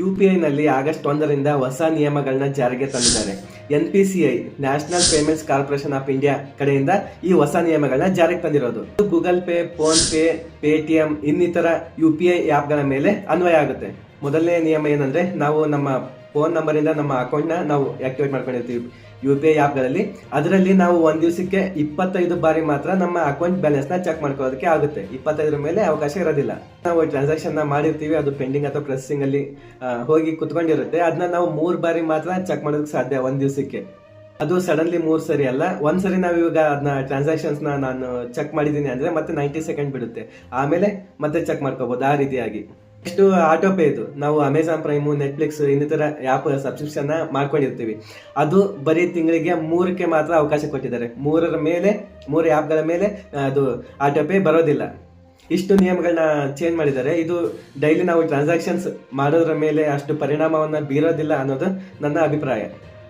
UPI-ನಲ್ಲಿ August 1ರಿಂದ ಹೊಸ ನಿಯಮಗಳನ್ನ ಜಾರಿಗೆ ತಂದಿದ್ದಾರೆ. NPCI national payments corporation of India ಕಡೆಯಿಂದ ಈ ಹೊಸ ನಿಯಮಗಳನ್ನ ಜಾರಿಗೆ ತಂದಿರೋದು. Google Pay, PhonePe, Paytm ಇನ್ನಿತರ UPI ಆ್ಯಪ್ಗಳ ಮೇಲೆ ಅನ್ವಯ ಆಗುತ್ತೆ. ಮೊದಲನೇ ನಿಯಮ ಏನಂದ್ರೆ, ನಾವು ನಮ್ಮ ಫೋನ್ ನಂಬರಿಂದ ನಮ್ಮ ಅಕೌಂಟ್ನ ನಾವು ಆಕ್ಟಿವೇಟ್ ಮಾಡ್ಕೊಂಡಿರ್ತೀವಿ UPI ಆ್ಯಪ್ಗಳಲ್ಲಿ. ಅದರಲ್ಲಿ ನಾವು ಒಂದು ದಿವಸಕ್ಕೆ 25 ಬಾರಿ ಮಾತ್ರ ನಮ್ಮ ಅಕೌಂಟ್ ಬ್ಯಾಲೆನ್ಸ್ನ ಚೆಕ್ ಮಾಡ್ಕೊಳ್ಳೋದಕ್ಕೆ ಆಗುತ್ತೆ. 25 ಮೇಲೆ ಅವಕಾಶ ಇರೋದಿಲ್ಲ. ನಾವು ಟ್ರಾನ್ಸಾಕ್ಷನ್ ಮಾಡಿರ್ತೀವಿ, ಅದು ಪೆಂಡಿಂಗ್ ಅಥವಾ ಪ್ರೊಸೆಸಿಂಗ್ ಅಲ್ಲಿ ಹೋಗಿ ಕುತ್ಕೊಂಡಿರುತ್ತೆ. ಅದನ್ನ ನಾವು 3 ಬಾರಿ ಮಾತ್ರ ಚೆಕ್ ಮಾಡೋದಕ್ಕೆ ಸಾಧ್ಯ ಒಂದು ದಿವಸಕ್ಕೆ. ಅದು ಸಡನ್ಲಿ 3 ಸರಿ ಅಲ್ಲ, ಒಂದ್ಸರಿ ನಾವು ಇವಾಗ ಅದನ್ನ ಟ್ರಾನ್ಸಾಕ್ಷನ್ಸ್ನ ನಾನು ಚೆಕ್ ಮಾಡಿದ್ದೀನಿ ಅಂದ್ರೆ ಮತ್ತೆ 90 ಸೆಕೆಂಡ್ ಬಿಡುತ್ತೆ, ಆಮೇಲೆ ಮತ್ತೆ ಚೆಕ್ ಮಾಡ್ಕೋಬಹುದು. ಆ ರೀತಿಯಾಗಿ ನೆಕ್ಸ್ಟ್ ಆಟೋ ಪೇ. ಇದು ನಾವು ಅಮೆಜಾನ್ ಪ್ರೈಮು, ನೆಟ್ಫ್ಲಿಕ್ಸ್ ಇನ್ನಿತರ ಆ್ಯಪ್ ಸಬ್ಸ್ಕ್ರಿಪ್ಷನ್ ಮಾಡ್ಕೊಂಡಿರ್ತೀವಿ. ಅದು ಬರೀ ತಿಂಗಳಿಗೆ 3ಕ್ಕೆ ಮಾತ್ರ ಅವಕಾಶ ಕೊಟ್ಟಿದ್ದಾರೆ. 3 ಆ್ಯಪ್ಗಳ ಮೇಲೆ ಅದು ಆಟೋ ಪೇ ಬರೋದಿಲ್ಲ. ಇಷ್ಟು ನಿಯಮಗಳನ್ನ ಚೇಂಜ್ ಮಾಡಿದ್ದಾರೆ. ಇದು ಡೈಲಿ ನಾವು ಟ್ರಾನ್ಸಾಕ್ಷನ್ಸ್ ಮಾಡೋದ್ರ ಮೇಲೆ ಅಷ್ಟು ಪರಿಣಾಮವನ್ನು ಬೀರೋದಿಲ್ಲ ಅನ್ನೋದು ನನ್ನ ಅಭಿಪ್ರಾಯ.